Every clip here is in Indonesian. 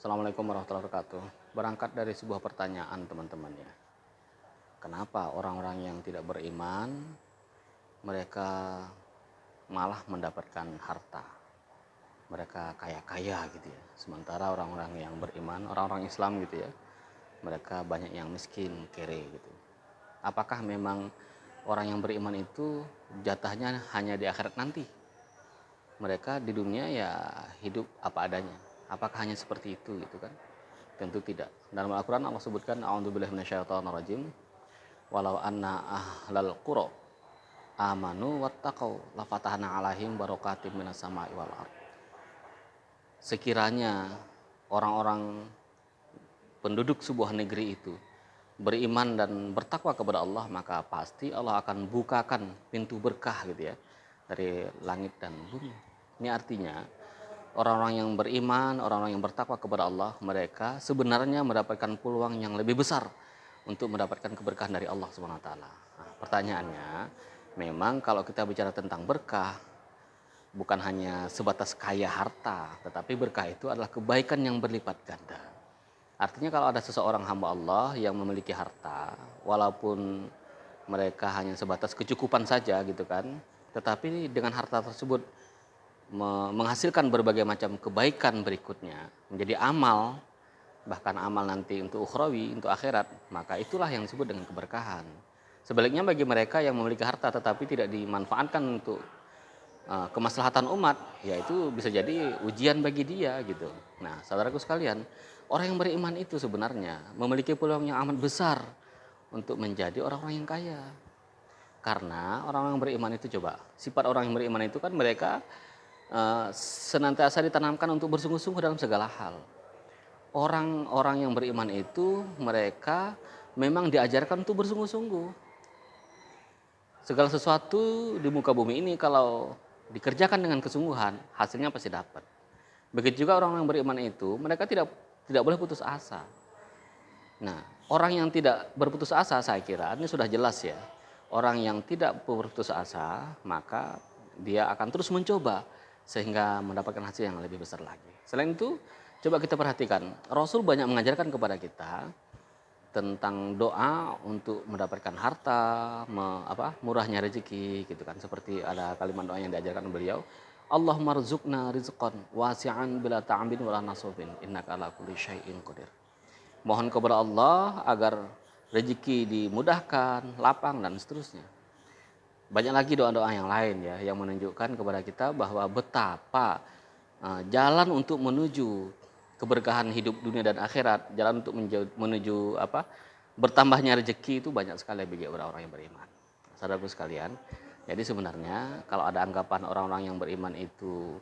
Assalamualaikum warahmatullahi wabarakatuh. Berangkat dari sebuah pertanyaan teman-teman ya. Kenapa orang-orang yang tidak beriman mereka malah mendapatkan harta? Mereka kaya-kaya gitu ya. Sementara orang-orang yang beriman, orang-orang Islam gitu ya, mereka banyak yang miskin, kere gitu. Apakah memang orang yang beriman itu jatahnya hanya di akhirat nanti? Mereka di dunia ya hidup apa adanya. Apakah hanya seperti itu gitu kan? Tentu tidak. Dalam Al-Quran Allah sebutkan a'udzubillahi minasyaitonirrajim walau anna ahlal qura amanu wattaqau lafatahna alaihim barakatim minas sama'i wal ard. Sekiranya orang-orang penduduk sebuah negeri itu beriman dan bertakwa kepada Allah, maka pasti Allah akan bukakan pintu berkah gitu ya dari langit dan bumi. Ini artinya orang-orang yang beriman, orang-orang yang bertakwa kepada Allah, mereka sebenarnya mendapatkan peluang yang lebih besar untuk mendapatkan keberkahan dari Allah Subhanahu wa taala. Nah, pertanyaannya, memang kalau kita bicara tentang berkah, bukan hanya sebatas kaya harta, tetapi berkah itu adalah kebaikan yang berlipat ganda. Artinya kalau ada seseorang hamba Allah yang memiliki harta, walaupun mereka hanya sebatas kecukupan saja gitu kan, tetapi dengan harta tersebut menghasilkan berbagai macam kebaikan berikutnya, menjadi amal, bahkan amal nanti untuk ukhrawi, untuk akhirat, maka itulah yang disebut dengan keberkahan. Sebaliknya bagi mereka yang memiliki harta tetapi tidak dimanfaatkan untuk kemaslahatan umat, yaitu bisa jadi ujian bagi dia gitu. Nah, saudaraku sekalian, orang yang beriman itu sebenarnya memiliki peluang yang amat besar untuk menjadi orang-orang yang kaya. Karena orang yang beriman itu, coba, sifat orang yang beriman itu kan mereka senantiasa ditanamkan untuk bersungguh-sungguh dalam segala hal. Orang-orang yang beriman itu mereka memang diajarkan untuk bersungguh-sungguh. Segala sesuatu di muka bumi ini kalau dikerjakan dengan kesungguhan, hasilnya pasti dapat. Begitu juga orang yang beriman itu, mereka tidak boleh putus asa. Nah, orang yang tidak berputus asa, saya kira ini sudah jelas ya. Orang yang tidak berputus asa, maka dia akan terus mencoba sehingga mendapatkan hasil yang lebih besar lagi. Selain itu, coba kita perhatikan, Rasul banyak mengajarkan kepada kita tentang doa untuk mendapatkan harta, murahnya rezeki gitu kan. Seperti ada kalimat doa yang diajarkan beliau, Allahumma rzuqna rizqan wasi'an bila ta'ambin wala nasabin innaka ala kulli syai'in qadir. Mohon kepada Allah agar rezeki dimudahkan, lapang dan seterusnya. Banyak lagi doa-doa yang lain ya yang menunjukkan kepada kita bahwa betapa jalan untuk menuju keberkahan hidup dunia dan akhirat, jalan untuk menuju bertambahnya rezeki itu banyak sekali bagi orang-orang yang beriman. Saudaraku sekalian, jadi sebenarnya kalau ada anggapan orang-orang yang beriman itu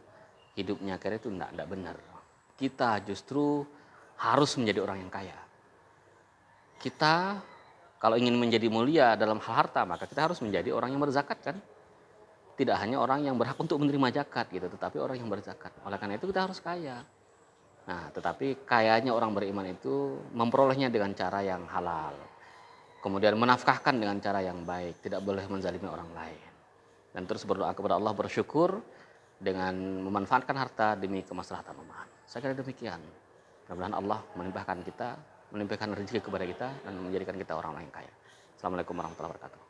hidupnya kaya itu enggak benar. Kita justru harus menjadi orang yang kaya. Kita kalau ingin menjadi mulia dalam hal harta, maka kita harus menjadi orang yang berzakat kan. Tidak hanya orang yang berhak untuk menerima zakat gitu, tetapi orang yang berzakat. Oleh karena itu kita harus kaya. Nah, tetapi kayanya orang beriman itu memperolehnya dengan cara yang halal. Kemudian menafkahkan dengan cara yang baik, tidak boleh menzalimi orang lain. Dan terus berdoa kepada Allah, bersyukur dengan memanfaatkan harta demi kemaslahatan umat. Saya kira demikian. Mudah-mudahan Allah melimpahkan rezeki kepada kita dan menjadikan kita orang yang kaya. Assalamualaikum warahmatullahi wabarakatuh.